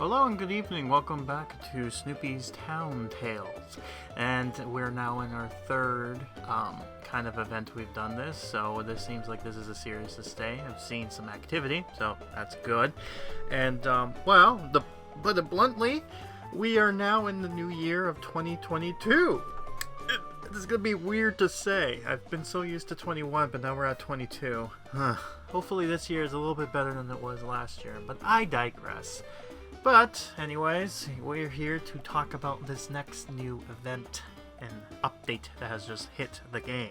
Hello and good evening, welcome back to Snoopy's Town Tales. And we're now in our third kind of event we've done this, so this seems like this is a series to stay. I've seen some activity, so that's good. And, to put it bluntly, we are now in the new year of 2022. This is gonna be weird to say. I've been so used to 21, but now we're at 22. Hopefully this year is a little bit better than it was last year, but I digress. But, anyways, we're here to talk about this next new event and update that has just hit the game.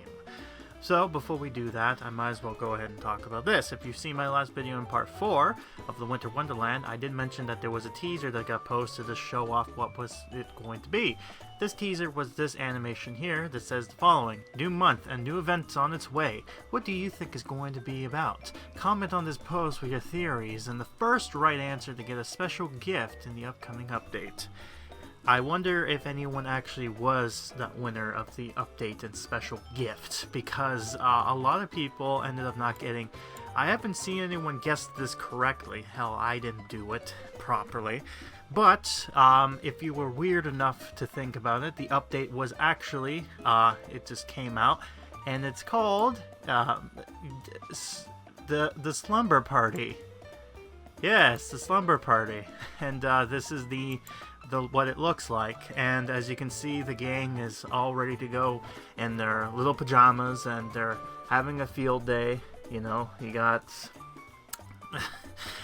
So, before we do that, I might as well go ahead and talk about this. If you've seen my last video in part 4 of the Winter Wonderland, I did mention that there was a teaser that got posted to show off what was it going to be. This teaser was this animation here that says the following: new month and new events on its way. What do you think is going to be about? Comment on this post with your theories, and the first right answer to get a special gift in the upcoming update. I wonder if anyone actually was the winner of the update and special gift, because a lot of people ended up not getting. I haven't seen anyone guess this correctly. Hell, I didn't do it properly. But if you were weird enough to think about it, the update was actually, it just came out, and it's called the Slumber Party. Yes, the Slumber Party, and this is the what it looks like. And as you can see, the gang is all ready to go in their little pajamas, and they're having a field day. You know, you got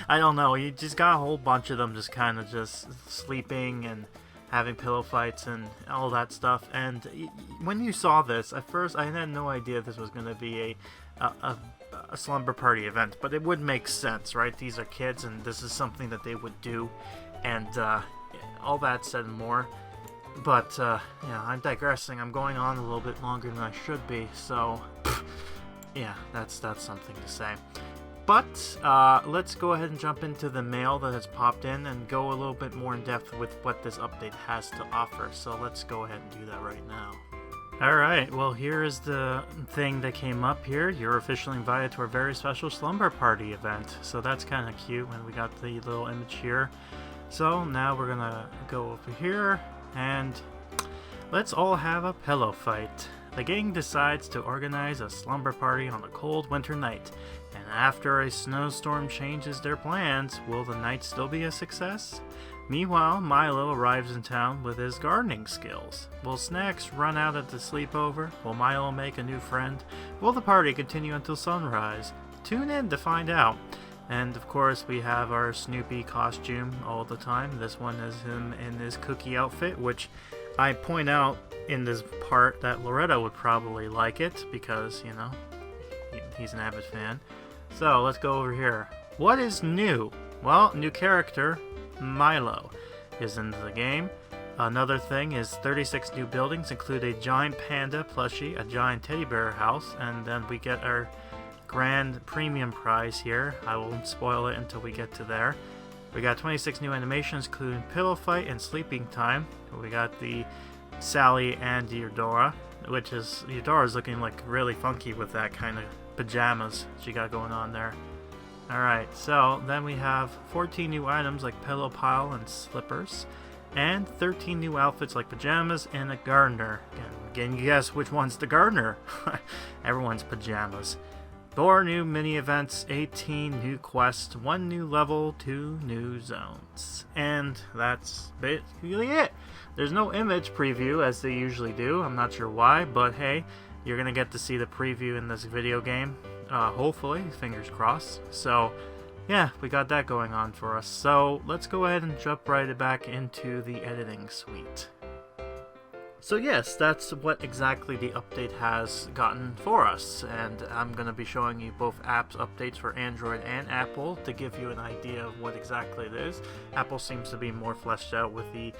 I don't know, you just got a whole bunch of them just kind of just sleeping and having pillow fights and all that stuff. And when you saw this, at first I had no idea this was going to be a slumber party event, but it would make sense, right? These are kids and this is something that they would do, and all that said and more. But yeah, I'm digressing. I'm going on a little bit longer than I should be, so yeah, that's something to say. But let's go ahead and jump into the mail that has popped in and go a little bit more in depth with what this update has to offer. So let's go ahead and do that right now. Alright, well, here is the thing that came up here. You're officially invited to our very special Slumber Party event. So that's kind of cute, and we got the little image here. So now we're gonna go over here and let's all have a pillow fight. The gang decides to organize a slumber party on a cold winter night, and after a snowstorm changes their plans, will the night still be a success? Meanwhile, Milo arrives in town with his gardening skills. Will snacks run out at the sleepover? Will Milo make a new friend? Will the party continue until sunrise? Tune in to find out. And of course, we have our Snoopy costume all the time. This one is him in his cookie outfit, which I point out in this part that Loretta would probably like it because, you know, he's an avid fan. So let's go over here. What is new? Well, new character, Milo, is in the game. Another thing is 36 new buildings include a giant panda plushie, a giant teddy bear house, and then we get our grand premium prize here. I won't spoil it until we get to there. We got 26 new animations including pillow fight and sleeping time. We got the Sally and Eudora, which is Eudora's looking like really funky with that kind of pajamas she got going on there. Alright, so then we have 14 new items like pillow pile and slippers, and 13 new outfits like pajamas and a gardener. Can you guess which one's the gardener? Everyone's pajamas. 4 new mini events, 18 new quests, 1 new level, 2 new zones. And that's basically it. There's no image preview as they usually do. I'm not sure why, but hey, you're gonna get to see the preview in this video game. Hopefully, fingers crossed. So yeah, we got that going on for us. So let's go ahead and jump right back into the editing suite. So yes, that's what exactly the update has gotten for us, and I'm going to be showing you both apps updates for Android and Apple to give you an idea of what exactly it is. Apple seems to be more fleshed out with the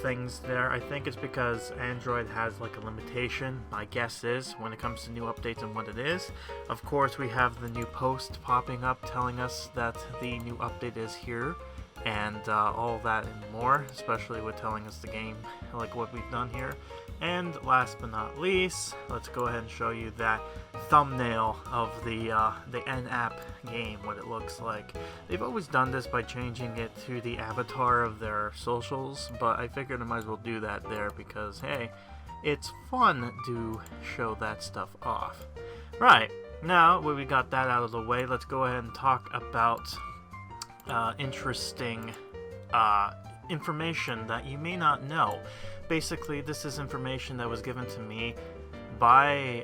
things there. I think it's because Android has like a limitation, my guess is, when it comes to new updates and what it is. Of course, we have the new post popping up telling us that the new update is here, and all that and more, especially with telling us the game, like what we've done here. And last but not least, let's go ahead and show you that thumbnail of the N-app game, what it looks like. They've always done this by changing it to the avatar of their socials, but I figured I might as well do that there because, hey, it's fun to show that stuff off. Right, now we got that out of the way, let's go ahead and talk about interesting information that you may not know. Basically, this is information that was given to me by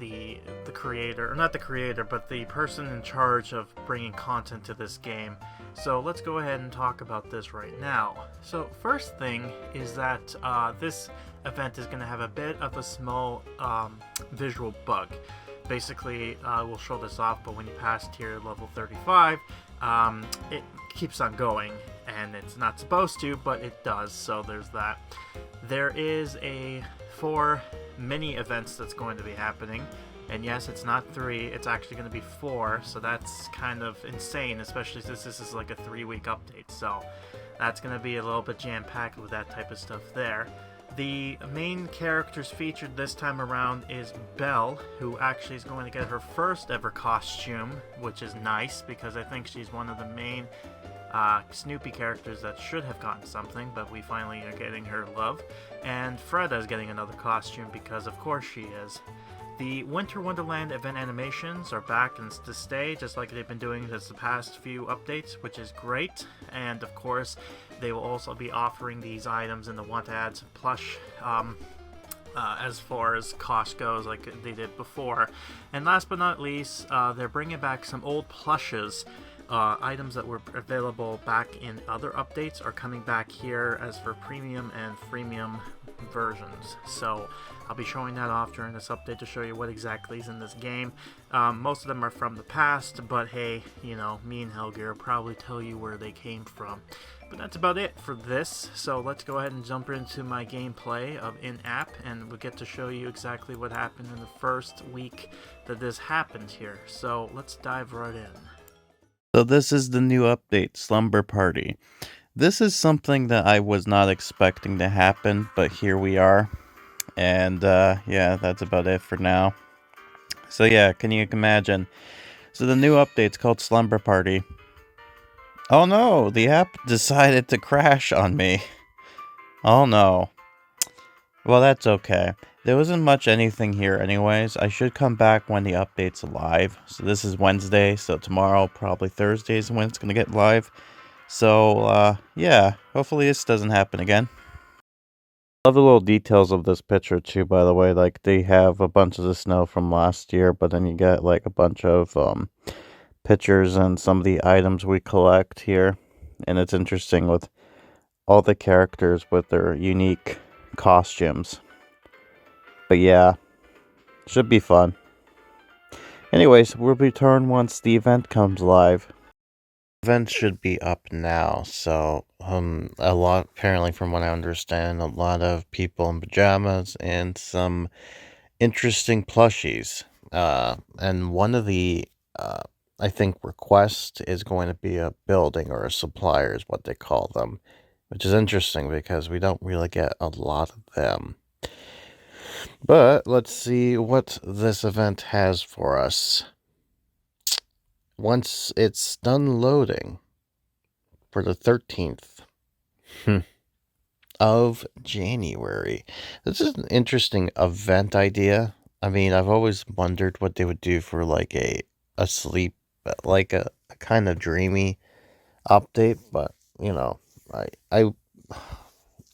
the creator, or not the creator, but the person in charge of bringing content to this game. So let's go ahead and talk about this right now. So first thing is that this event is going to have a bit of a small visual bug. Basically, we'll show this off, but when you pass tier level 35, it keeps on going, and it's not supposed to, but it does, so there's that. There is 4 mini events that's going to be happening, and yes, it's not 3, it's actually going to be 4, so that's kind of insane, especially since this is like a 3-week update, so that's going to be a little bit jam-packed with that type of stuff there. The main characters featured this time around is Belle, who actually is going to get her first ever costume, which is nice because I think she's one of the main Snoopy characters that should have gotten something, but we finally are getting her love. And Frieda is getting another costume because of course she is. The Winter Wonderland event animations are back and to stay, just like they've been doing this the past few updates, which is great. And of course, they will also be offering these items in the Want Ads plush as far as cost goes, like they did before. And last but not least, they're bringing back some old plushes. Items that were available back in other updates are coming back here as for premium and freemium versions. So I'll be showing that off during this update to show you what exactly is in this game. Most of them are from the past, but hey, you know, me and Helger will probably tell you where they came from. But that's about it for this, so let's go ahead and jump into my gameplay of in-app, and we'll get to show you exactly what happened in the first week that this happened here. So let's dive right in. So this is the new update, Slumber Party. This is something that I was not expecting to happen, but here we are. And yeah, that's about it for now. So yeah, can you imagine? So the new update's called Slumber Party. Oh no, the app decided to crash on me. Oh no. Well, that's okay. There wasn't much anything here anyways. I should come back when the update's live. So this is Wednesday, so tomorrow, probably Thursday is when it's going to get live. So, yeah, hopefully this doesn't happen again. Love the little details of this picture too, by the way. Like, they have a bunch of the snow from last year, but then you get, like, a bunch of, pictures and some of the items we collect here. And it's interesting with all the characters with their unique costumes. But yeah, should be fun. Anyways, we'll return once the event comes live. The event should be up now, so apparently from what I understand, a lot of people in pajamas and some interesting plushies. And one of the, I think, requests is going to be a building or a supplier is what they call them, which is interesting because we don't really get a lot of them. But let's see what this event has for us. Once it's done loading for the 13th of January. This is an interesting event idea. I mean, I've always wondered what they would do for like a sleep, like a kind of dreamy update, but you know,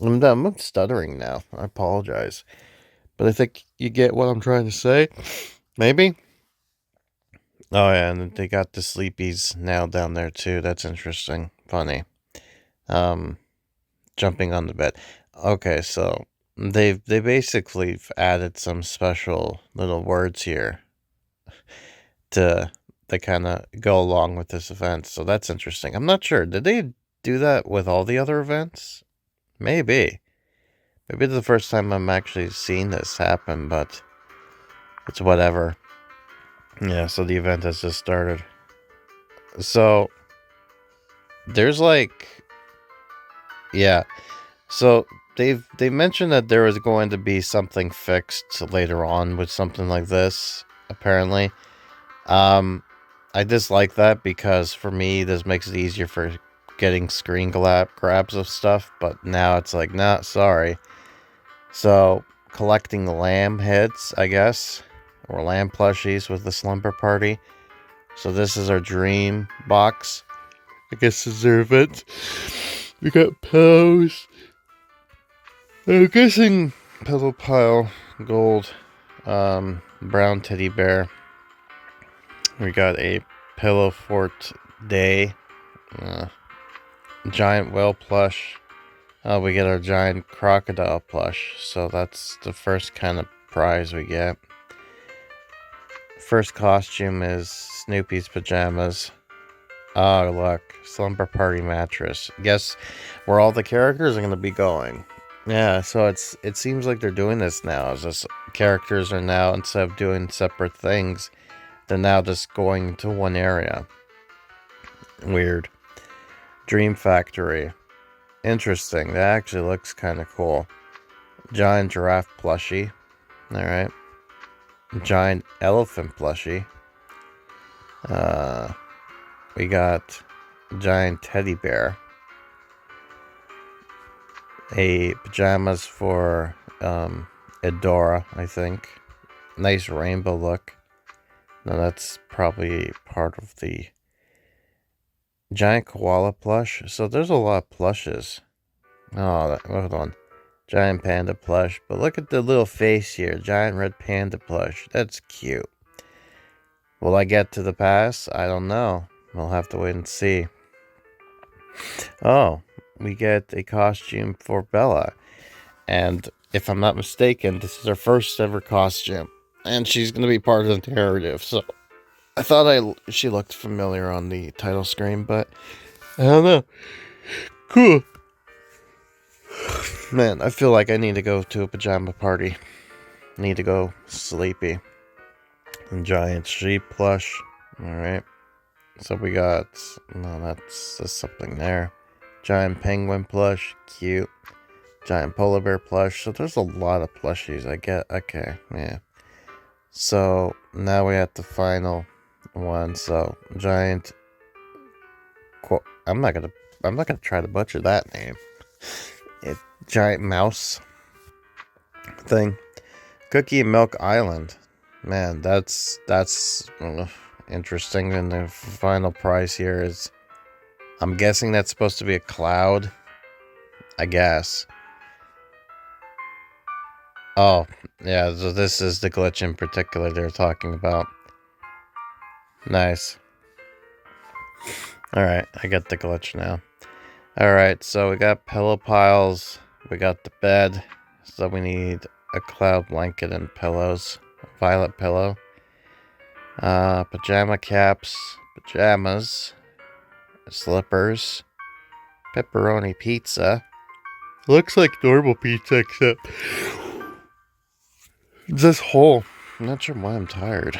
I'm stuttering now. I apologize. But I think you get what I'm trying to say. Maybe? Oh yeah, and they got the sleepies now down there too. That's interesting. Funny. Jumping on the bed. Okay, so they basically added some special little words here to kind of go along with this event. So that's interesting. I'm not sure. Did they do that with all the other events? Maybe. Maybe it's the first time I'm actually seeing this happen, but it's whatever. Yeah, so the event has just started. So, there's like... Yeah. So, they mentioned that there was going to be something fixed later on with something like this. apparently. I dislike that because for me, this makes it easier for getting screen grabs of stuff, but now it's like, nah, sorry. So, collecting lamb heads, I guess, or lamb plushies with the Slumber Party. So this is our dream box. I guess deserve it. We got pillows. I'm guessing pillow pile, gold, brown teddy bear. We got a pillow fort day, giant whale plush. We get our giant crocodile plush. So that's the first kind of prize we get. First costume is Snoopy's pajamas. Oh, look, Slumber Party mattress. Guess where all the characters are going to be going. Yeah, so it seems like they're doing this now. As this characters are now, instead of doing separate things, they're now just going to one area. Weird. Dream Factory. Interesting. That actually looks kind of cool. Giant giraffe plushie. Alright. Giant elephant plushie. We got giant teddy bear. A pajamas for Adora, I think. Nice rainbow look. Now that's probably part of the giant koala plush. So there's a lot of plushes. Oh, hold on. Giant panda plush. But look at the little face here. Giant red panda plush. That's cute. Will I get to the pass? I don't know. We'll have to wait and see. Oh, we get a costume for Bella. And if I'm not mistaken, this is her first ever costume. And she's going to be part of the narrative. So I thought she looked familiar on the title screen, but I don't know. Cool. Man, I feel like I need to go to a pajama party. I need to go sleepy. And giant sheep plush. Alright. So we got... No, that's something there. Giant penguin plush. Cute. Giant polar bear plush. So there's a lot of plushies. I get... Okay, yeah. So now we have the final one. So giant... I'm not gonna try to butcher that name. Giant mouse thing. Cookie and Milk Island. Man, that's interesting. And the final prize here is, I'm guessing that's supposed to be a cloud. I guess. Oh, yeah, so this is the glitch in particular they're talking about. Nice. Alright, I got the glitch now. Alright, so we got pillow piles. We got the bed. So we need a cloud blanket and pillows. A violet pillow. Pajama caps. Pajamas. Slippers. Pepperoni pizza. Looks like normal pizza except this hole. I'm not sure why I'm tired.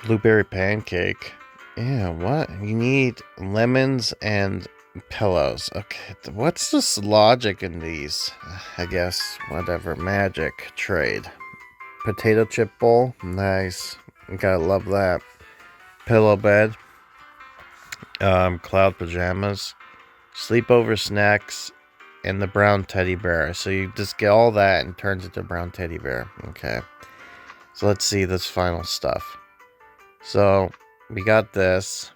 Blueberry pancake. Yeah, what? You need lemons and pillows. Okay, what's this logic in these? I guess, whatever. Magic. Trade. Potato chip bowl. Nice. Gotta love that. Pillow bed. Cloud pajamas. Sleepover snacks. And the brown teddy bear. So you just get all that and turns into a brown teddy bear. Okay. So let's see this final stuff. So we got this.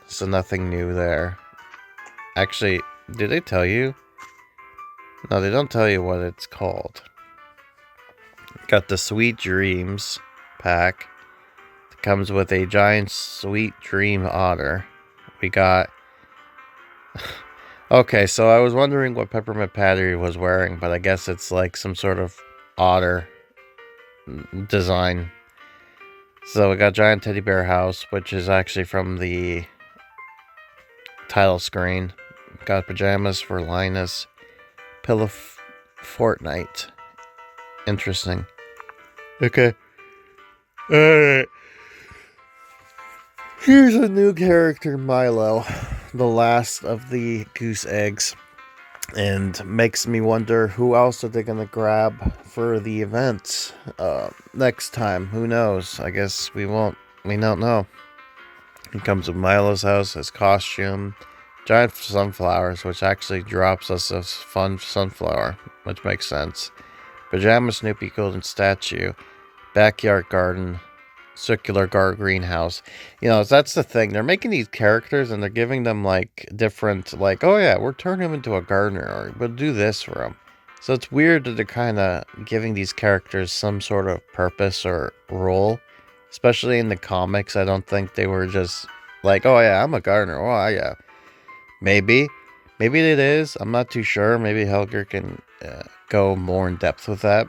So nothing new there. Actually, did they tell you? No, they don't tell you what it's called. Got the Sweet Dreams pack. It comes with a giant Sweet Dream otter. We got... Okay, so I was wondering what Peppermint Patty was wearing, but I guess it's like some sort of otter design. So we got Giant Teddy Bear House, which is actually from the title screen. Got pajamas for Linus. Pillow Fortnite. Interesting. Okay. Alright. Here's a new character, Milo. The last of the goose eggs. And makes me wonder who else are they going to grab for the event next time. Who knows? I guess we don't know. He comes with Milo's house, his costume, giant sunflowers, which actually drops us a fun sunflower, which makes sense. Pajama Snoopy golden statue, backyard garden, circular greenhouse. That's the thing. They're making these characters and they're giving them like different, like, oh yeah, we're turning him into a gardener, or we'll do this for him. So it's weird that they're kind of giving these characters some sort of purpose or role. Especially in the comics, I don't think they were just like, oh yeah, I'm a gardener. Oh yeah, maybe it is. I'm not too sure. Maybe Helger can go more in depth with that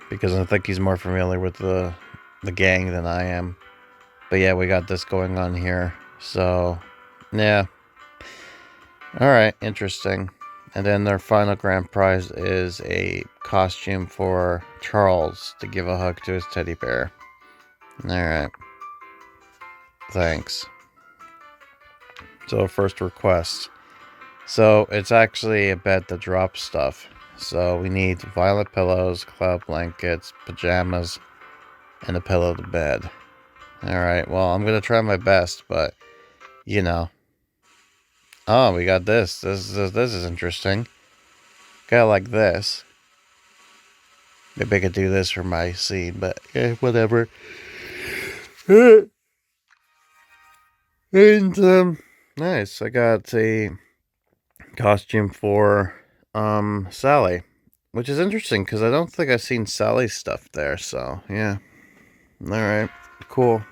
because I think he's more familiar with the gang than I am. But yeah, we got this going on here. So yeah, all right, interesting. And then their final grand prize is a costume for Charles to give a hug to his teddy bear. Alright. Thanks. So, first request. So, it's actually a bed that drops stuff. So, we need violet pillows, cloud blankets, pajamas, and a pillow to bed. Alright, well, I'm gonna try my best, but, Oh, we got this. This is interesting. Kinda like this. Maybe I could do this for my scene, but whatever. And nice. I got a costume for Sally, which is interesting because I don't think I've seen Sally's stuff there. So yeah. All right. Cool.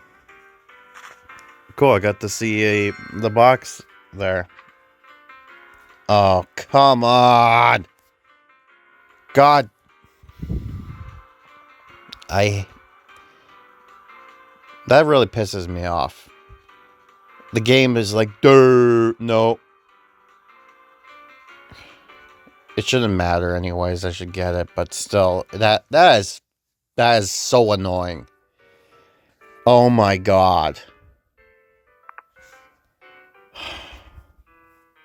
Cool. I got to see the box there. Oh, come on. God. That really pisses me off. The game is like, no. It shouldn't matter anyways. I should get it, but still, that is so annoying. Oh my god.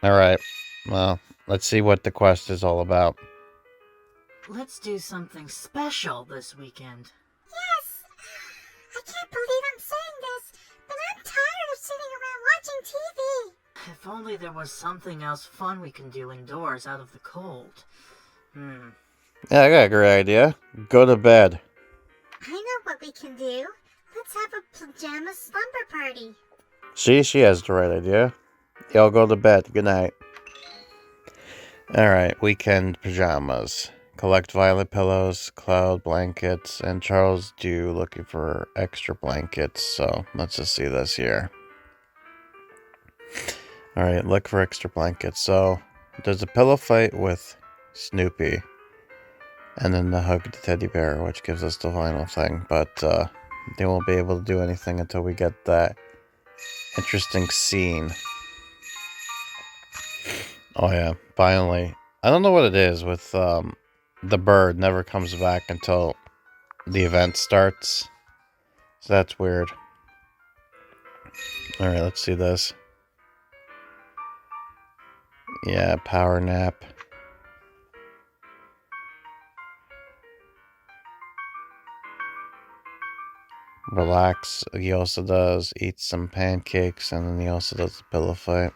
Alright. Well, let's see what the quest is all about. Let's do something special this weekend. Yes! I can't believe I'm saying this, but I'm tired of sitting around watching TV. If only there was something else fun we can do indoors out of the cold. Yeah, I got a great idea. Go to bed. I know what we can do. Let's have a pajama slumber party. She has the right idea. Y'all go to bed. Good night. Alright, weekend pajamas. Collect violet pillows, cloud blankets, and Charles due looking for extra blankets. So let's just see this here. Alright, look for extra blankets. So there's a pillow fight with Snoopy. And then the hug the teddy bear, which gives us the final thing. But they won't be able to do anything until we get that interesting scene. Oh yeah, finally. I don't know what it is with the bird never comes back until the event starts. So that's weird. Alright, let's see this. Yeah, power nap. Relax. He also does eat some pancakes, and then he also does the pillow fight.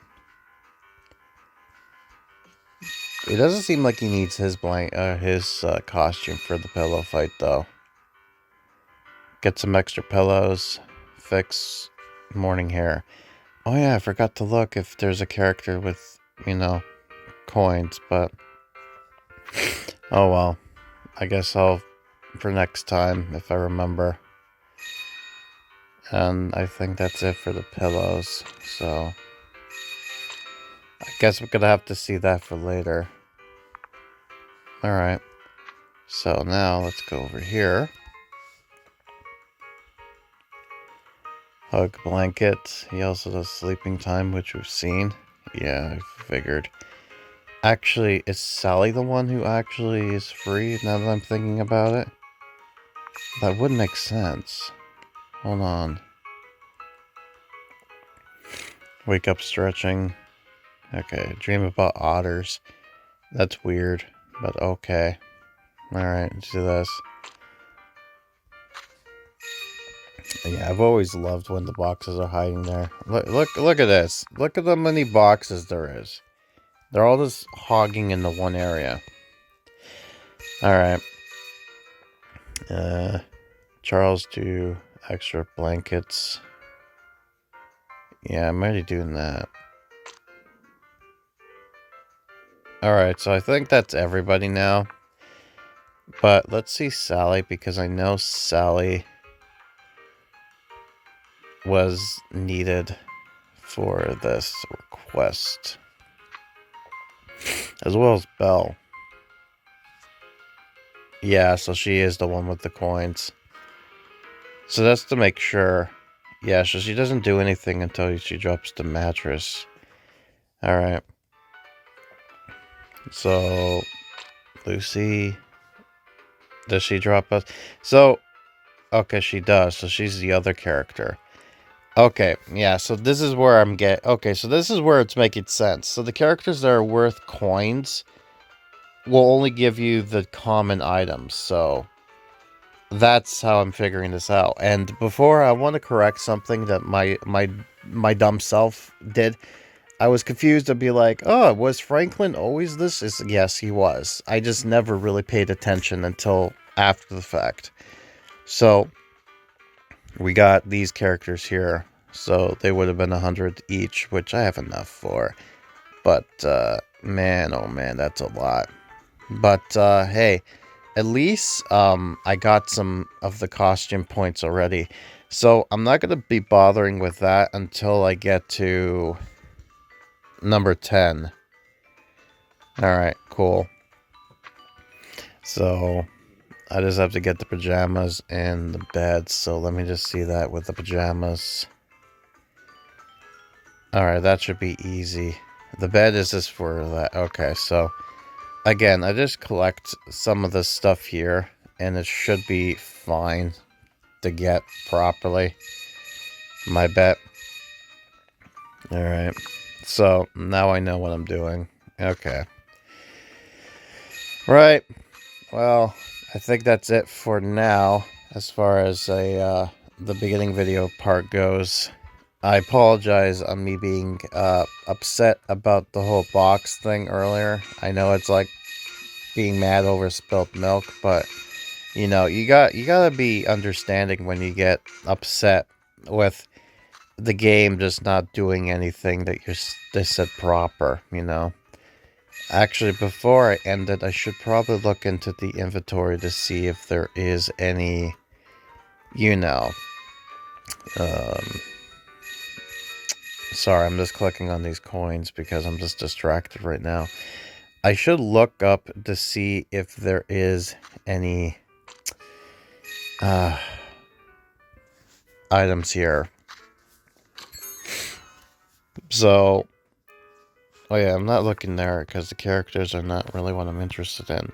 It doesn't seem like he needs his costume for the pillow fight, though. Get some extra pillows. Fix morning hair. Oh yeah, I forgot to look if there's a character with, coins, but... Oh well. I guess I'll... for next time, if I remember. And I think that's it for the pillows, so... I guess we're gonna have to see that for later. Alright. So now let's go over here. Hug blanket. He also does sleeping time, which we've seen. Yeah, I figured. Actually, is Sally the one who actually is free, now that I'm thinking about it? That would make sense. Hold on. Wake up stretching. Okay, dream about otters. That's weird, but okay. Alright, let's do this. Yeah, I've always loved when the boxes are hiding there. Look at this. Look at how many boxes there is. They're all just hogging in the one area. Alright. Charles, do extra blankets. Yeah, I'm already doing that. Alright, so I think that's everybody now. But let's see Sally, because I know Sally was needed for this request. As well as Belle. Yeah, so she is the one with the coins. So that's to make sure. Yeah, so she doesn't do anything until she drops the mattress. Alright. So, Lucy... Does she drop us? So, okay, she does. So she's the other character. Okay, yeah, so this is where I'm getting... Okay, so this is where it's making sense. So the characters that are worth coins will only give you the common items. So that's how I'm figuring this out. And before, I want to correct something that my dumb self did. I was confused to be like, oh, was Franklin always this? Yes, he was. I just never really paid attention until after the fact. So, we got these characters here. So, they would have been 100 each, which I have enough for. But, man, oh man, that's a lot. But, hey, at least, I got some of the costume points already. So, I'm not going to be bothering with that until I get to... number 10. Alright, cool. So, I just have to get the pajamas and the bed. So, let me just see that with the pajamas. Alright, that should be easy. The bed is just for that. Okay, so, again, I just collect some of this stuff here. And it should be fine to get properly. My bet. Alright. So, now I know what I'm doing. Okay. Right. Well, I think that's it for now, as far as the beginning video part goes. I apologize on me being upset about the whole box thing earlier. I know it's like being mad over spilt milk, but, you know, you gotta be understanding when you get upset with the game just not doing anything that they said proper, you know. Actually, before I end it, I should probably look into the inventory to see if there is any, you know, sorry, I'm just clicking on these coins because I'm just distracted right now. I should look up to see if there is any, items here. So, oh yeah, I'm not looking there because the characters are not really what I'm interested in.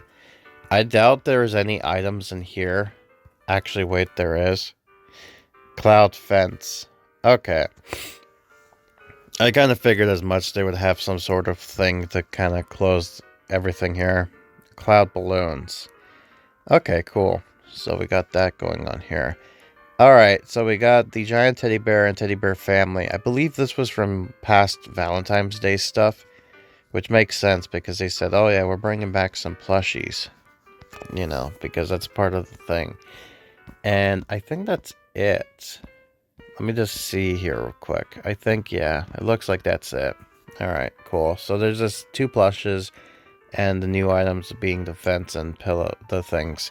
I doubt there's any items in here. Actually, wait, there is. Cloud fence. Okay. I kind of figured as much. They would have some sort of thing to kind of close everything here. Cloud balloons. Okay, cool. So we got that going on here. Alright, so we got the giant teddy bear and teddy bear family. I believe this was from past Valentine's Day stuff, which makes sense because they said, oh yeah, we're bringing back some plushies, you know, because that's part of the thing. And I think that's it. Let me just see here real quick. I think, yeah, it looks like that's it. Alright, cool. So there's just 2 plushes and the new items being the fence and pillow, the things.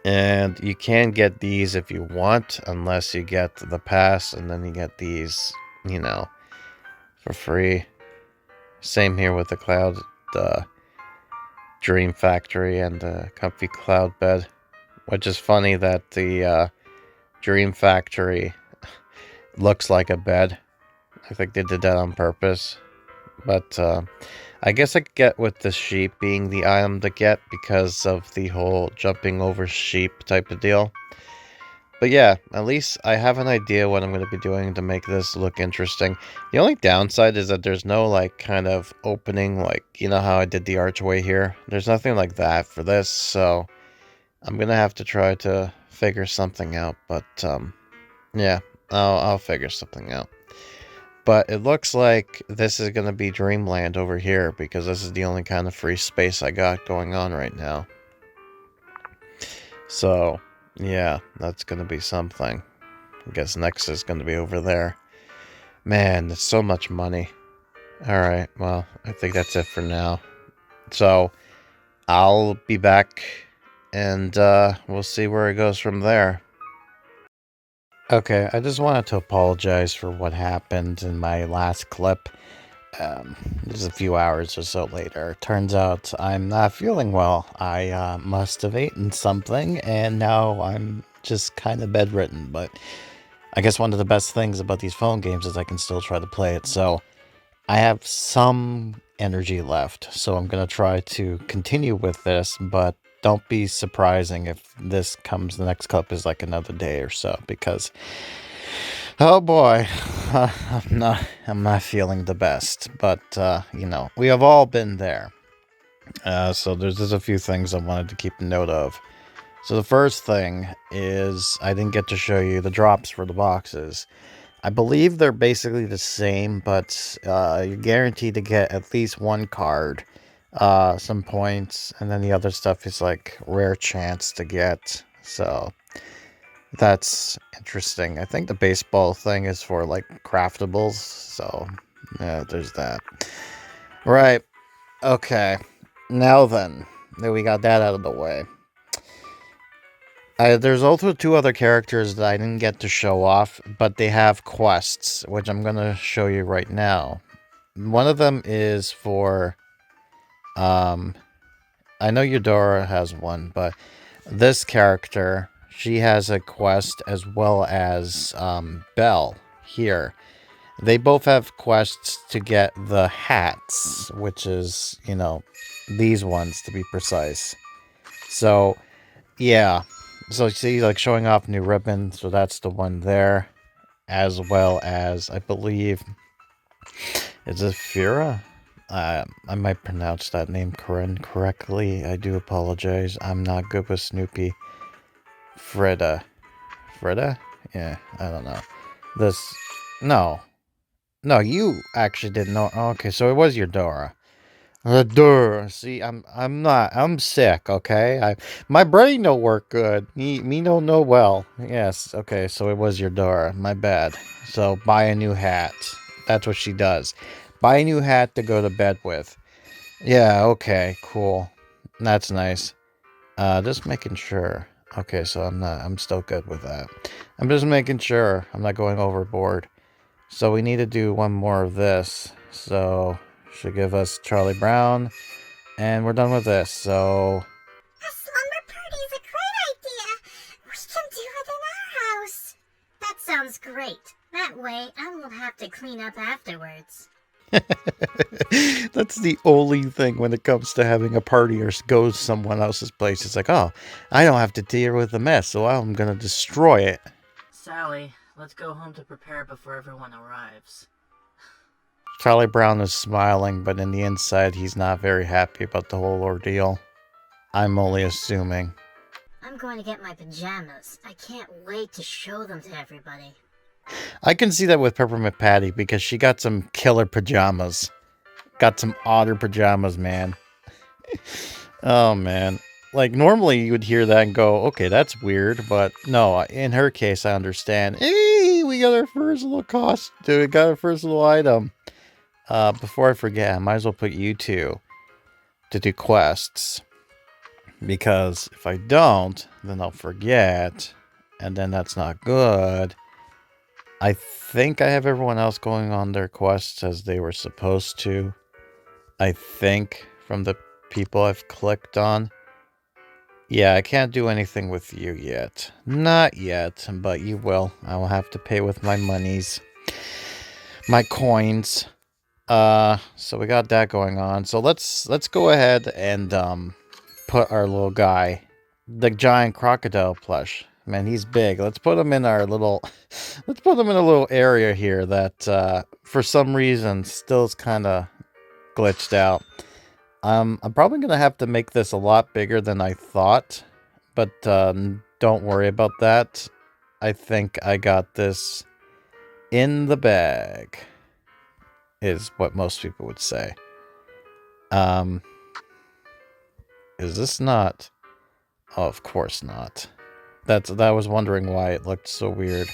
And you can get these if you want, unless you get the pass, and then you get these, you know, for free. Same here with the cloud, the dream factory and the comfy cloud bed. Which is funny that the dream factory looks like a bed. I think they did that on purpose. But I guess I could get with the sheep being the item to get because of the whole jumping over sheep type of deal. But yeah, at least I have an idea what I'm going to be doing to make this look interesting. The only downside is that there's no, like, kind of opening, like, you know how I did the archway here? There's nothing like that for this, so I'm going to have to try to figure something out, but, yeah, I'll figure something out. But it looks like this is going to be Dreamland over here, because this is the only kind of free space I got going on right now. So, yeah, that's going to be something. I guess next is going to be over there. Man, it's so much money. Alright, well, I think that's it for now. So, I'll be back, and we'll see where it goes from there. Okay, I just wanted to apologize for what happened in my last clip. Just a few hours or so later. Turns out I'm not feeling well. I must have eaten something, and now I'm just kind of bedridden. But I guess one of the best things about these phone games is I can still try to play it. So I have some energy left, so I'm going to try to continue with this, but don't be surprising if this comes, the next clip is like another day or so, because, oh boy, I'm not feeling the best, but, you know, we have all been there. So there's just a few things I wanted to keep note of. So the first thing is I didn't get to show you the drops for the boxes. I believe they're basically the same, but you're guaranteed to get at least one card, some points, and then the other stuff is like rare chance to get. So that's interesting. I think the baseball thing is for like craftables, so yeah, there's that. Right. Okay. Now then, that we got that out of the way. There's also two other characters that I didn't get to show off, but they have quests, which I'm going to show you right now. One of them is for, I know Eudora has one, but this character, she has a quest as well as Belle here. They both have quests to get the hats, which is, you know, these ones to be precise. So, yeah. So you see, like, showing off new ribbon, so that's the one there. As well as, I believe, is it Fira? I might pronounce that name correctly. I do apologize. I'm not good with Snoopy. Frieda. Frieda? Yeah, I don't know. No. No, you actually didn't know. Okay, so it was your Dora. See, I'm sick, okay? My brain don't work good. Me don't know well. Yes, okay, so it was your Dora. My bad. So, buy a new hat. That's what she does. Buy a new hat to go to bed with. Yeah, okay, cool. That's nice. Just making sure. Okay, so I'm still good with that. I'm just making sure I'm not going overboard. So we need to do one more of this. So should give us Charlie Brown, and we're done with this. So A slumber party is a great idea. We can do it in our house. That sounds great. That way, I won't have to clean up afterwards. that's the only thing when it comes to having a party or go to someone else's place. It's like, oh, I don't have to deal with the mess, so I'm gonna destroy it. Sally, let's go home to prepare before everyone arrives. Charlie Brown is smiling, but in the inside, he's not very happy about the whole ordeal. I'm only assuming. I'm going to get my pajamas. I can't wait to show them to everybody. I can see that with Peppermint Patty, because she got some killer pajamas. Got some otter pajamas, man. Oh, man. Like, normally you would hear that and go, okay, that's weird, but no, in her case, I understand. Hey, we got our first little costume, we got our first little item. Before I forget, I might as well put you two to do quests. Because if I don't, then I'll forget, and then that's not good. I think I have everyone else going on their quests as they were supposed to. I think, from the people I've clicked on. Yeah, I can't do anything with you yet. Not yet, but you will. I will have to pay with my monies. My coins. So we got that going on. So let's go ahead and put our little guy, the giant crocodile plush. Man, he's big. Let's put him in our little... Let's put him in a little area here that, for some reason, still is kind of glitched out. I'm probably going to have to make this a lot bigger than I thought. But, don't worry about that. I think I got this in the bag. Is what most people would say. Is this not... Oh, of course not. That was wondering why it looked so weird.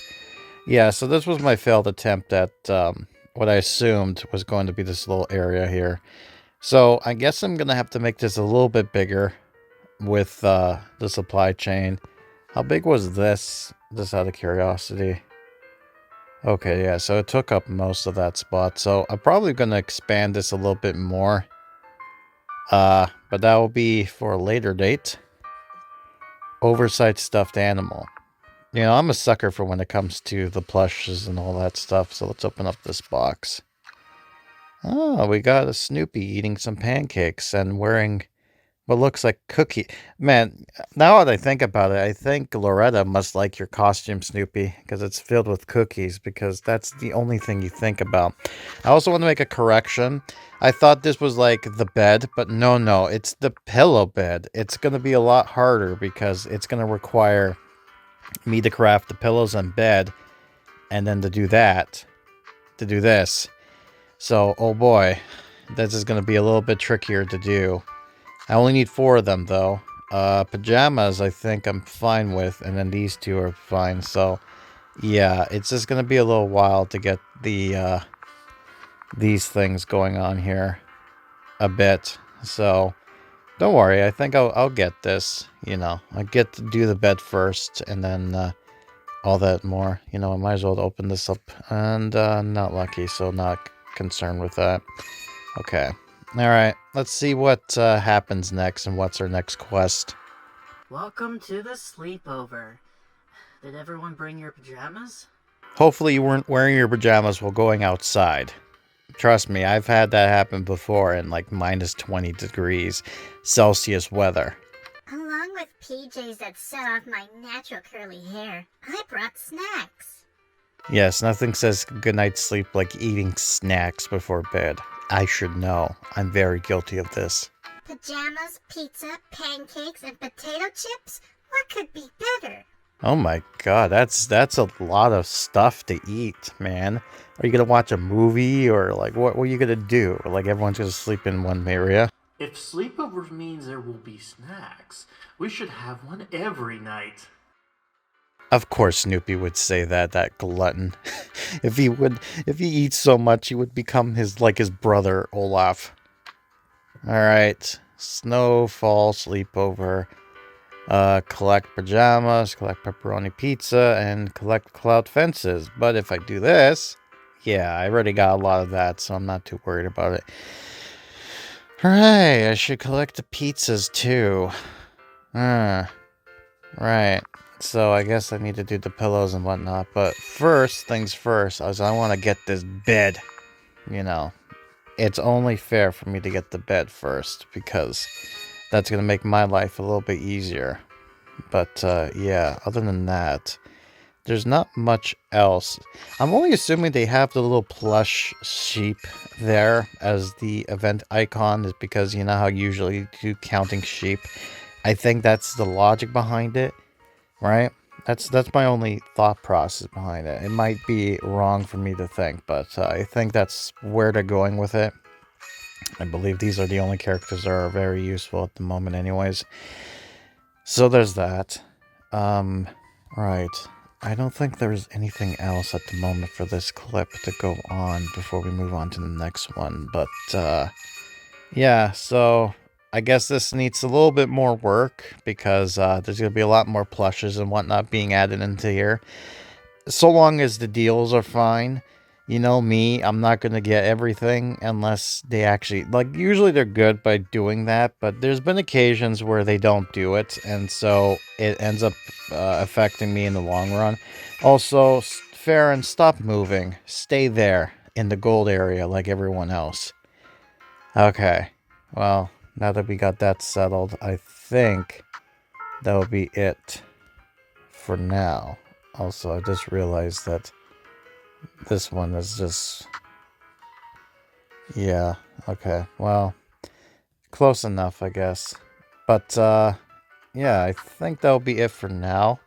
Yeah, so this was my failed attempt at what I assumed was going to be this little area here. So I guess I'm going to have to make this a little bit bigger with the supply chain. How big was this? Just out of curiosity. Okay, yeah, so it took up most of that spot. So I'm probably going to expand this a little bit more. But that will be for a later date. Oversized stuffed animal. You know, I'm a sucker for when it comes to the plushes and all that stuff. So let's open up this box. Oh, we got a Snoopy eating some pancakes and wearing what looks like cookie. Man, now that I think about it, I think Loretta must like your costume, Snoopy, because it's filled with cookies, because that's the only thing you think about. I also want to make a correction. I thought this was like the bed, but no, it's the pillow bed. It's going to be a lot harder because it's going to require me to craft the pillows and bed, and then to do this. So, oh boy, this is going to be a little bit trickier to do. I only need 4 of them, though. Pajamas, I think I'm fine with, and then these 2 are fine. So, yeah, it's just going to be a little while to get the these things going on here a bit. So, don't worry. I think I'll get this. You know, I get to do the bed first, and then all that more. You know, I might as well open this up. And not lucky, so not concerned with that. Okay. Alright, let's see what happens next and what's our next quest. Welcome to the sleepover. Did everyone bring your pajamas? Hopefully you weren't wearing your pajamas while going outside. Trust me, I've had that happen before in like minus 20 degrees Celsius weather. Along with PJs that set off my natural curly hair, I brought snacks. Yes, nothing says good night's sleep like eating snacks before bed. I should know. I'm very guilty of this. Pajamas, pizza, pancakes, and potato chips? What could be better? Oh my god, that's a lot of stuff to eat, man. Are you gonna watch a movie, or like what are you gonna do? Like everyone's gonna sleep in one area? If sleepover means there will be snacks, we should have one every night. Of course Snoopy would say that glutton. If he eats so much, he would become his brother, Olaf. Alright. Snowfall, sleepover. Collect pajamas, collect pepperoni pizza, and collect cloud fences. But if I do this, yeah, I already got a lot of that, so I'm not too worried about it. Alright, I should collect the pizzas too. Right. So I guess I need to do the pillows and whatnot. But first things first, I want to get this bed. You know, it's only fair for me to get the bed first, because that's going to make my life a little bit easier. But yeah, other than that, there's not much else. I'm only assuming they have the little plush sheep there as the event icon, is because you know how usually you do counting sheep. I think that's the logic behind it. Right? That's my only thought process behind it. It might be wrong for me to think, but I think that's where they're going with it. I believe these are the only characters that are very useful at the moment anyways. So there's that. Right. I don't think there's anything else at the moment for this clip to go on before we move on to the next one. But, yeah, so I guess this needs a little bit more work, because there's going to be a lot more plushes and whatnot being added into here. So long as the deals are fine. You know me, I'm not going to get everything unless they actually... Like, usually they're good by doing that, but there's been occasions where they don't do it, and so it ends up affecting me in the long run. Also, Farron, stop moving. Stay there in the gold area like everyone else. Okay, well... Now that we got that settled, I think that will be it for now. Also, I just realized that this one is just... Yeah, okay, well, close enough, I guess. But, yeah, I think that'll be it for now.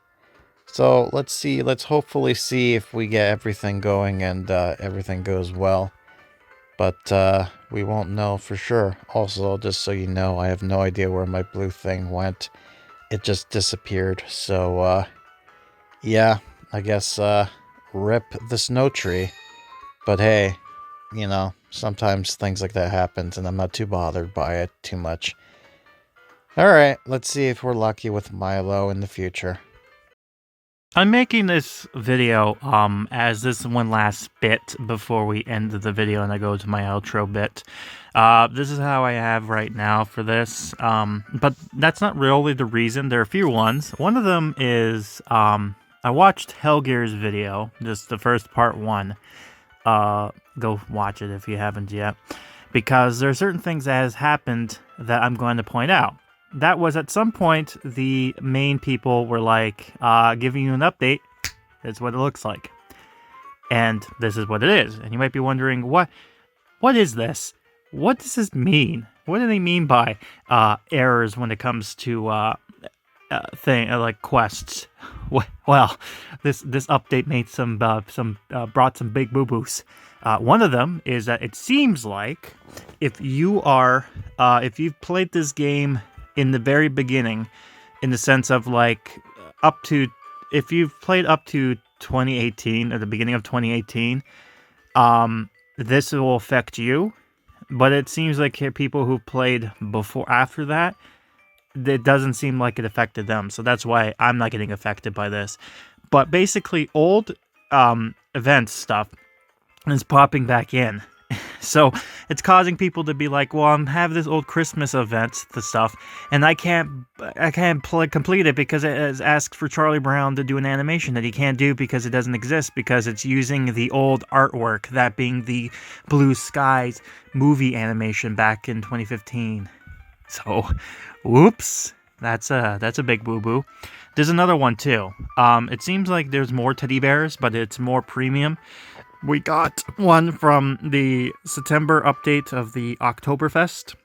So, let's hopefully see if we get everything going and, everything goes well. But, we won't know for sure. Also, just so you know, I have no idea where my blue thing went. It just disappeared, so, yeah, I guess, rip the snow tree. But hey, you know, sometimes things like that happens, and I'm not too bothered by it too much. Alright, let's see if we're lucky with Milo in the future. I'm making this video as this one last bit before we end the video and I go to my outro bit. This is how I have right now for this, but that's not really the reason. There are a few ones. One of them is I watched Helgear's video, just the first part 1. Go watch it if you haven't yet, because there are certain things that has happened that I'm going to point out. That was at some point the main people were like, giving you an update. That's what it looks like. And this is what it is. And you might be wondering, what is this? What does this mean? What do they mean by errors when it comes to like quests? Well, this update made brought some big boo-boos. One of them is that it seems like if you've played this game in the very beginning, in the sense of like if you've played up to 2018 or the beginning of 2018, this will affect you. But it seems like people who played after that, it doesn't seem like it affected them. So that's why I'm not getting affected by this. But basically, old event stuff is popping back in. So it's causing people to be like, well, I have this old Christmas event, the stuff, and I can't complete it because it has asked for Charlie Brown to do an animation that he can't do because it doesn't exist, because it's using the old artwork, that being the Blue Skies movie animation back in 2015. So, whoops, that's a big boo-boo. There's another one too. It seems like there's more teddy bears, but it's more premium. We got one from the September update of the Oktoberfest.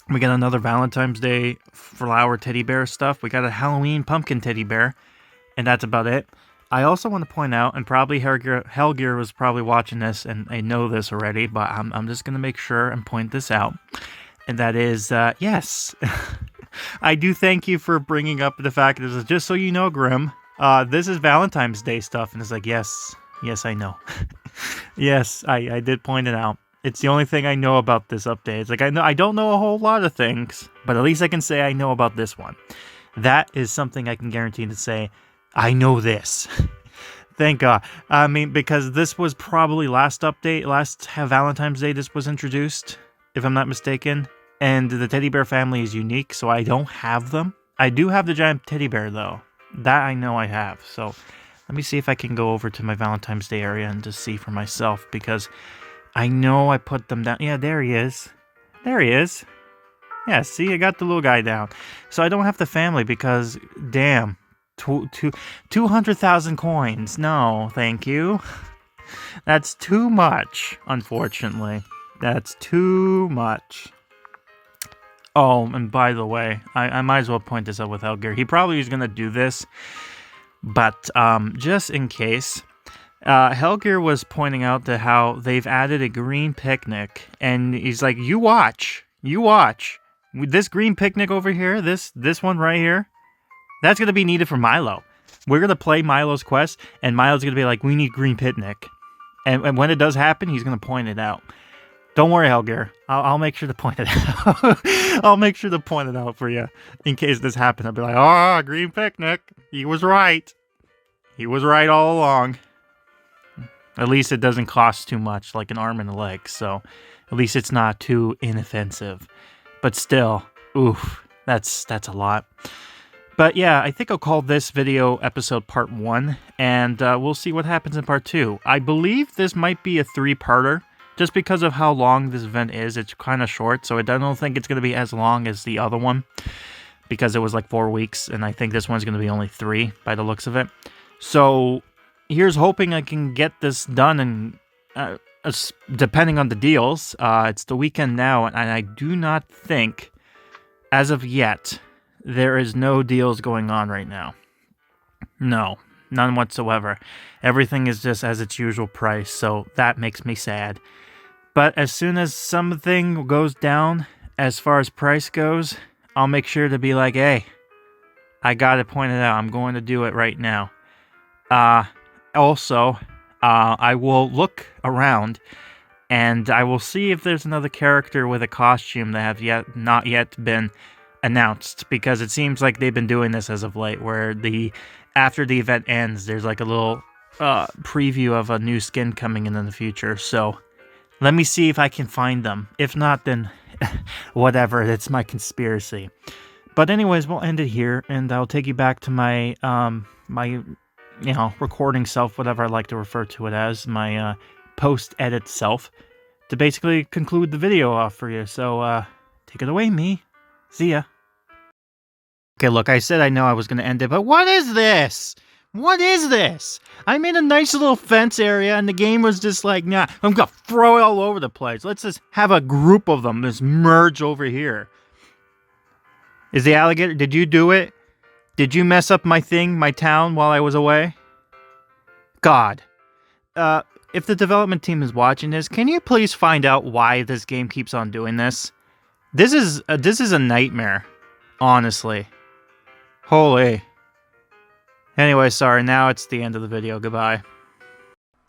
We got another Valentine's Day flower teddy bear stuff. We got a Halloween pumpkin teddy bear, and that's about it. I also want to point out, and probably Helgear was probably watching this, and I know this already, but I'm just going to make sure and point this out. And that is, yes, I do thank you for bringing up the fact that this is, just so you know, Grim, this is Valentine's Day stuff, and it's like, yes, I know. Yes, I did point it out. It's the only thing I know about this update. It's like, I don't know a whole lot of things, but at least I can say I know about this one. That is something I can guarantee to say, I know this. Thank God. I mean, because this was probably last Valentine's Day this was introduced, if I'm not mistaken. And the teddy bear family is unique, so I don't have them. I do have the giant teddy bear, though. That I know I have, so... Let me see if I can go over to my Valentine's Day area and just see for myself, because I know I put them down. Yeah, there he is. There he is. Yeah, see, I got the little guy down. So I don't have the family because, damn, 200,000 coins. No, thank you. That's too much, unfortunately. That's too much. Oh, and by the way, I might as well point this out with Helgear. He probably was going to do this. But just in case, Helgear was pointing out to how they've added a green picnic, and he's like, you watch. This green picnic over here, this one right here, that's going to be needed for Milo. We're going to play Milo's quest, and Milo's going to be like, we need green picnic. And when it does happen, he's going to point it out. Don't worry, Helgear. I'll make sure to point it out. I'll make sure to point it out for you in case this happens. I'll be like, green picnic. He was right. He was right all along. At least it doesn't cost too much, like an arm and a leg. So at least it's not too inoffensive. But still, oof, that's a lot. But yeah, I think I'll call this video episode part 1. And we'll see what happens in part 2. I believe this might be a 3-parter. Just because of how long this event is, it's kind of short, so I don't think it's going to be as long as the other one. because it was like 4 weeks, and I think this one's going to be only 3 by the looks of it. So here's hoping I can get this done, and depending on the deals, it's the weekend now, and I do not think, as of yet, there is no deals going on right now. No, none whatsoever. Everything is just as its usual price, so that makes me sad. But as soon as something goes down as far as price goes, I'll make sure to be like, hey, I got it pointed out. I'm going to do it right now. Also, I will look around and I will see if there's another character with a costume that have not yet been announced, because it seems like they've been doing this as of late, where after the event ends, there's like a little preview of a new skin coming in the future. So let me see if I can find them. If not, then whatever, it's my conspiracy. But anyways, we'll end it here, and I'll take you back to my my recording self, whatever I like to refer to it as, my post-edit self, to basically conclude the video off for you. So take it away, me. See ya. Okay, look, I said I know I was going to end it, but what is this? What is this? I made a nice little fence area, and the game was just like, nah, I'm going to throw it all over the place. Let's just have a group of them just merge over here. Is the alligator... Did you do it? Did you mess up my thing, my town, while I was away? God. If the development team is watching this, can you please find out why this game keeps on doing this? This is a nightmare, honestly. Holy. Anyway, sorry, now it's the end of the video. Goodbye.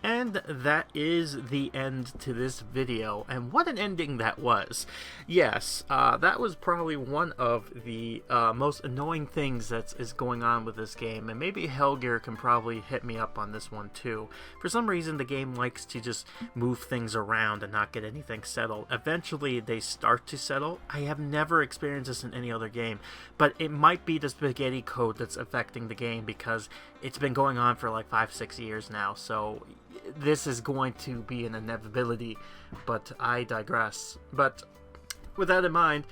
And that is the end to this video, and what an ending that was. Yes, that was probably one of the most annoying things that is going on with this game, and maybe Helgear can probably hit me up on this one too. For some reason, the game likes to just move things around and not get anything settled. Eventually, they start to settle. I have never experienced this in any other game, but it might be the spaghetti code that's affecting the game, because it's been going on for like 5-6 years now, so this is going to be an inevitability, but I digress. But with that in mind,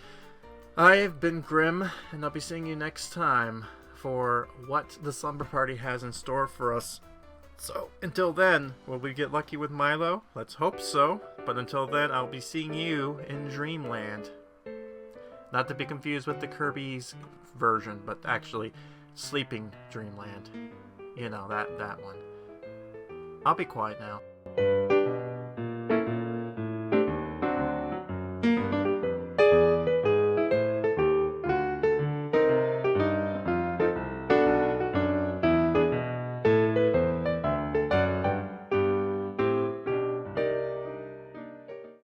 I have been Grim, and I'll be seeing you next time for what the Slumber Party has in store for us. So, until then, will we get lucky with Milo? Let's hope so. But until then, I'll be seeing you in Dreamland. Not to be confused with the Kirby's version, but actually Sleeping Dreamland. You know, that one. I'll be quiet now.